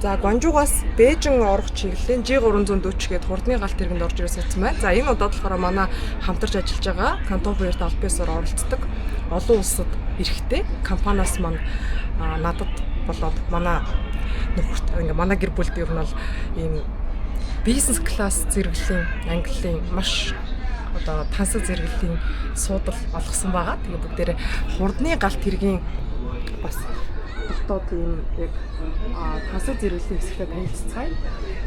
За Гуанчжуугаас Бээжин орох чиглэлийн G340 гээд хурдны галт тэргэнд орж ирсэн байна. За энэ удаад болохоор манай хамтарч ажиллаж байгаа Кантон Ферт албасаар оролцдог олон улсад эрэхтэй компаниас маань надад болоод манай нөхөрт ингээ манай гэр бүлд ер нь бол ийм бизнес класс зэрэглэлийн английн маш одоо тансаг зэрэглэлийн суудал олгосон байгаа. Тэгээ бүгдээрээ хурдны галт тэргийн бас дотоод тийм яг тансаг зэрэглэлийн хэсэгтэй танилццгаая.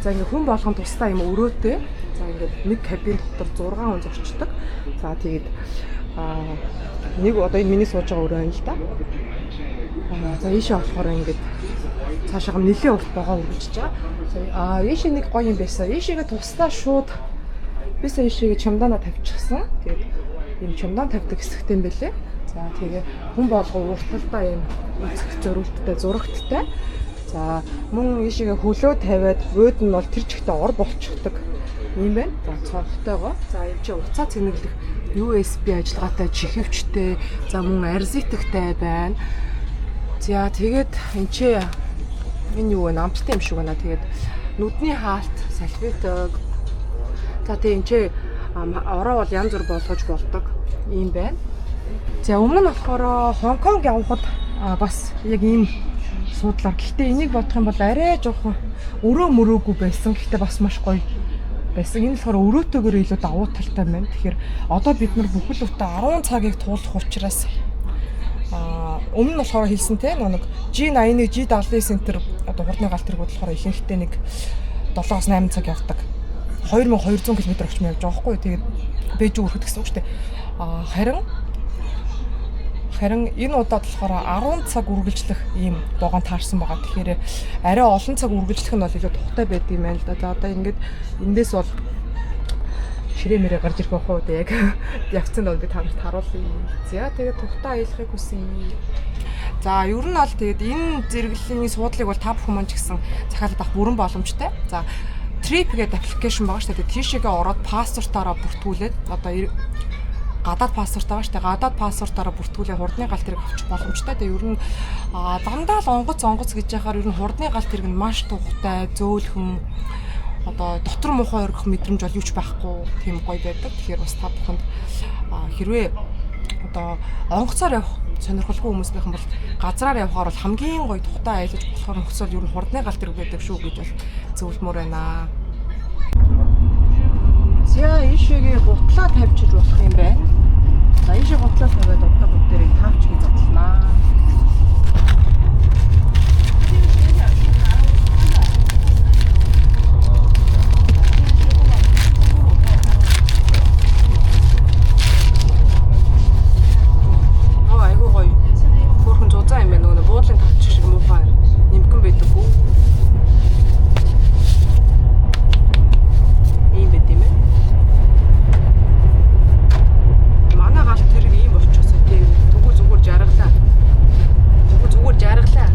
За ингээ хүн болгон тусдаа юм өрөөтэй. За ингээд нэг кабин дотор 6 хүн зорчдог. За тэгээд нэг одоо энэ миний сууж байгаа өрөө юм л да. За ийшээ болохоор ингээд цаашаа нэлээд урт байгаа үргэлжж байгаа. Ийшээ нэг гоё юм байсан. Ийшээгээ тусдаа шууд бисаа ийшээгээ чамдаана тавьчихсан. Тэгээд ийм чамдаан тавьдаг хэсэгтэй юм бэлээ. За тэгээ хүн болгоо урталдаа ийм үзэх зориулттай зурагттай. За мөн ийшээгээ хөлөө тавиад бууд нь бол тэр чигтээ ор болчихдог юм байна. За цонхтойгоо. За энэ чи уцаа цэнэглэх USB ажиллагаатай чихвчтэй. За мөн арзитагтай байна. За тэгээд энэ чи энэ юу вэ? Амттай юм шиг байна. Тэгээд нүдний хаалт, салфеток. За тэгээд энэ чи ороо бол янз бүр болгож болдог юм байна. За өмнө нь болохоор Хонконг явхад бас яг ийм суудлаар. Гэхдээ энийг бодох юм бол арай жоохон өрөө мөрөөгүй байсан. Гэхдээ бас маш гоё байсан. Энэ болохоор өрөөтэйгээр илүү давуу талтай байна. Тэгэхээр одоо бид нар бүхэл бүтэн 10 цагийг туулах учраас өмнө нь болохоор хэлсэн те нэг G81, G79 центр одоо хурдны галт тэргүүд болохоор ихэнхдээ нэг 7-8 цаг явдаг. 2200 км орчим явж байгаа байхгүй. Тэгээд Бээжин өрхөд гэсэн үг шүү дээ. Харин энэ удаад болохоор 10 цаг үргэлжлэх ийм богоон таарсан байгаа. Тэгэхээр арай олон цаг үргэлжлэх нь бол илүү тухтай байдаг юм байна л да. За одоо ингээд эндээс бол ширээ мэрээ гарч ирэх байх уу яг явцсан бол би та нарт харуулъя. За тэгээд тухтай аялахыг хүсэн. За ер нь бол тэгээд энэ зэрэглэлийн суудлыг бол та бүхэн маань ч гэсэн захиалаад авах бүрэн боломжтой. За Trip гэдэг аппликейшн байгаа шүү дээ. Тийшээгээ ороод пассвортаараа бүртгүүлээд одоо гадаад пассворт байгаа шүү дээ. Гадаад пассвортаараа бүртгүүлээ хурдны галт тэрэг авчих боломжтой. Тэгээ ер нь дандаа л онгоц гэж яхаар ер нь хурдны галт тэрэг нь маш тухтай, зөөлхөн одоо дотор муухай өргөх мэдрэмж бол юуч байхгүй тийм гоё байдаг. Тэгэхээр бас та бүхэнд хэрвээ одоо онгоцоор явах сонирхолгүй хүмүүсийнхэн бол газраар явхаар бол хамгийн гоё тухтай аялаж болохоор нөхцөл ер нь хурдны галт тэрэг байдаг шүү гэж бол зөвлөмөр байна. За ийшээгээ гутлаа тавьчих болох юм байна. За ийшээ гутлаа тавиад одоо бүгдээрээ тавьчих гэж бодлоо. Айгуу гоё. Хөөрхөн зузаан юм байна нөгөө буудлын тавьчих шиг муухай нимкэн байдаггүй. Ийм байт юм ээ. Манай галт тэрэг ийм болчихсон тийм зүгээр жаргалаа. Зүгээр жаргалаа.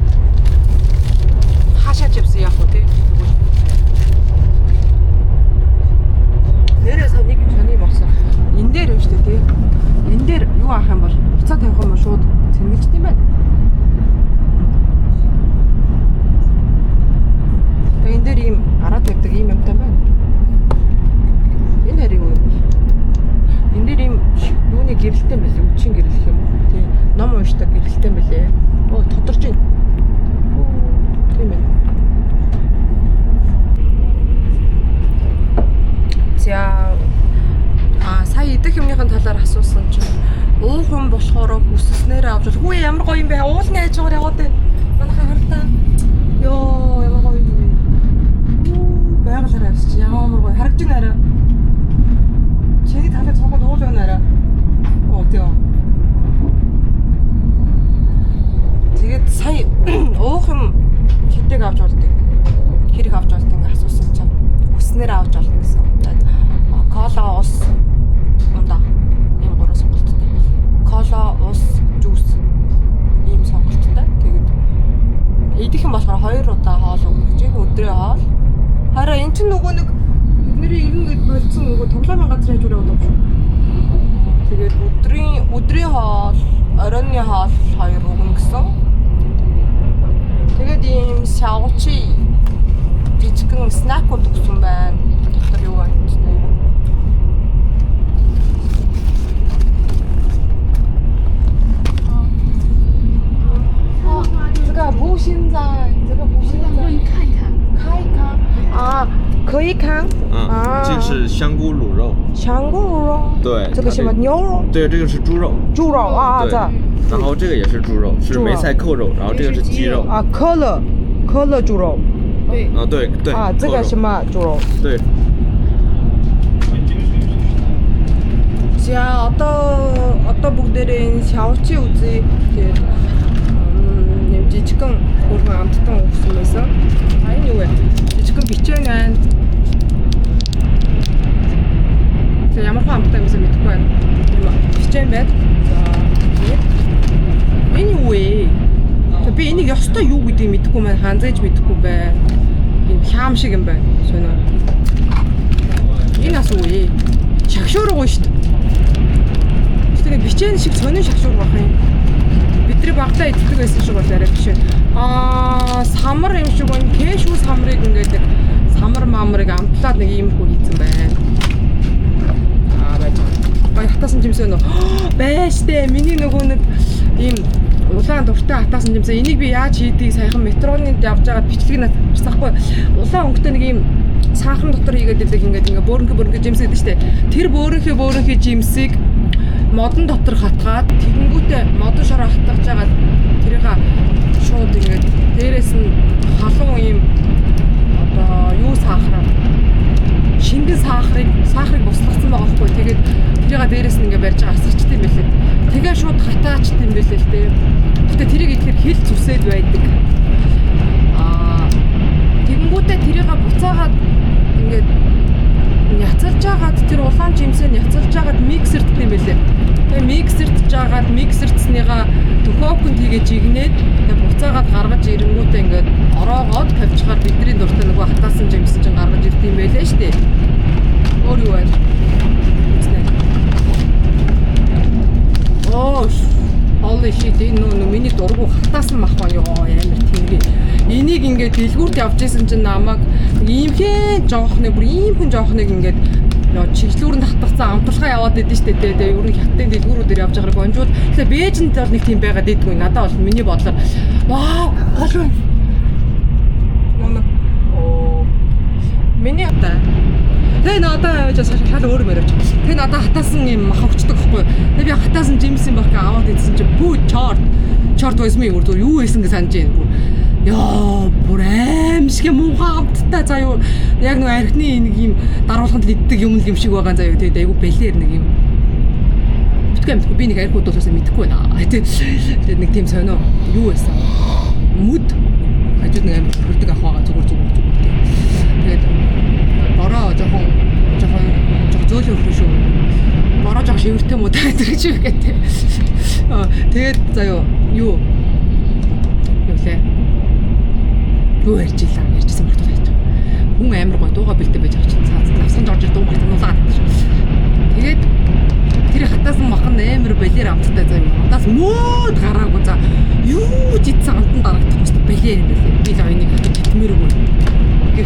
Хаашаач явсан яах вэ тийм тэгвэл. Нэрээ сая нэг сони болсон. Энэ дээр юм шүү дээ тийм. Энэ дээр юу аах юм бол уцаа тавих юм шууд цэнгэлж тийм байна. Тэгээ энэ дээр ийм гараад тавьдаг ийм юмтай байна. Энэ хариг юу юм? Энэ дээр ийм юуны гэрэлтэй байлээ, үчийн гэрэл юм. Тийм. Ном уншдаг гэрэлтэй байлээ. Оо тодорч байна. Тийм байна. За сая идэх юмныхын талаар асуусан чинь уух юм болохоор хүсснээрээ авч бол хүү ямар гоё юм бэ? Уулны хажуугаар яваад байна. Манайхаа хартаа. Йоо ямар гоё юм бэ? Байгалаар авчиж ямар гоё харагдаж байна арай. Чиний талаа цонход уул байна арай. Оо тийм. Тэгээд сая уух юм хэдэг авч болдог. Хэрэг авч болдог ингээ асуусан чинь хүснээрээ авч болно гэсэн. Кола, ус, ундаа ийм гурван сонголттой. Кола, ус, жуус ийм сонголттой. Тэгээд идэх юм болохоор 2 удаа хоол өгөх гэж өдрөө хоол. Хараа эн чинь нөгөө нэг бидний иргэн гэд болцсон нөгөө тоглоомын газрын хажуур яваад байгаа. Тэгээд өдрийн хоол, оройны хоол 2 өгнө гэсэн. Тэгээд ийм шавчи юм снакууд өгсөн байна. Дотор юу байна вэ? 제가 보신자, 제가 보신자. 看一看。看一看啊，可以看。这是香菇卤肉。香菇卤肉。对。这个什么牛肉？对，这个是猪肉。猪肉啊，这。然后这个也是猪肉，是梅菜扣肉，然后这个是鸡肉。啊，可乐猪肉。对。啊，对对。啊，这个什么猪肉？对。 자, 어떤 бүгдээрээ 샤워치 үзье. Тэгээд юм жижигхэн хөргөн амттан өгсөн байсан. А энэ юу вэ? Жижигхэн бичэн байна. За ямар хэн амттай юмсаа мэдэхгүй байна. Юм бичэн байна. За тэгээд энэ юу вэ? Би энийг ёстой юу гэдгийг мэдэхгүй маань ханзаж мэдэхгүй байна. Ийм хям шиг юм байна. Сонио. Энэ асуу ээ. Шагшуургоо шүү дээ. Тэгээ бичэн шиг сонин шагшуур байх юм. Бидний багтаа иддэг байсан шиг бол арай биш. Самар юм шиг байна. Кэшүү самрыг ингээд самар мамрыг амтлаад нэг юм хөө хийсэн байна. Байж. Бай хатаасан жимсээ нөө. Байж дээ. Миний нөгөө нэг ийм улаан дуртай хатаасан жимсээ. Энийг би яаж хийдгийг саяхан метроны явж байгаад бичлэг надад харсахгүй. Улаан өнгөтэй нэг ийм саахан дотор хийгээд идэг ингээд бөөрөнгө жимсээ гэдэг штэ. Тэр бөөрөнхөө жимсийг модон дотор хатгаад тэгэнгүүтээ модон шороо хатгаж жагаад тэрийг шууд ингээд дээрээс нь халуун юм одоо юу сахараа шингэн сахарыг буслагдсан байгаа хгүй. Тэгээд тэрийг дээрээс нь ингээд барьж байгаа асарчт юм байлээ. Тэгээ шууд хатаачт юм байлээ л дээ. Гэтэ тэрийг ихээр хэл зүсээд байдаг. Тэгэнгүүтээ тэрийг буцаагаад ингээд няцалж жагаад тэр улаан жимсээ няцалж жагаад миксерт гэм байлээ. Тэгээ миксерт жагаад миксертсныгаа төхөөхөнд хийгээд жигнээд тэгээ буцаагаад гаргаж ирэнгүүтээ ингээд ороогоод тавьчихаар бидний дуртай нөгөө хатаасан жимс чинь гаргаж ирд юм байлээ шүү дээ. Өөр юу вэ? Оо, holy shit, энэ нөө миний дургу хатаасан мах байна ёо амар тэнгэрээ. Энийг ингээд дэлгүүрт явж исэн чинь намайг иймхэн жоохныг бүр иймхэн жоохныг ингээд чиглүүрэнд хатгацсан амталгаа яваад идэв штэ тэгээ ер нь хаттын дэлгүүрүүдээр явж байгааг онжууд тэгээ Бээжинд бол нэг тийм байгаад идэггүй надад бол миний бодлоор вау гол байна. Миний хата тэгээ надад шал өөр мөрөж тэгээ надад хатаасан юм мах өгчдөг байхгүй. Тэгээ би хатаасан жимс юм бахка аваад идсэн чинь бүү чорт байсан юм уу юу байсан гэж санаж байна. Яа, бүр аимшиг муухай амттай заяа яг нэг архины нэг юм даруулганд иддэг юм шиг байгаа заяа тэгээд айгу бэлээр нэг юм мэдгүй би нэг архиуд болоосоо мэдэхгүй байна. Тэгээд нэг тийм сонио юу байсан мүд хажууд нэг амир хөрдөг ах байгаа зүгээр тэгээд бороо жоохон зөөлөн хөрш шүү бороо жоох шивэртэй муу таад гэж үгээд тэгээд заяа юу лээ юу ярьжсэн мартаад байж. Хүн амар гой дууга бэлдээ байж байгаа чинь цааз навсан жорж дуу мартаа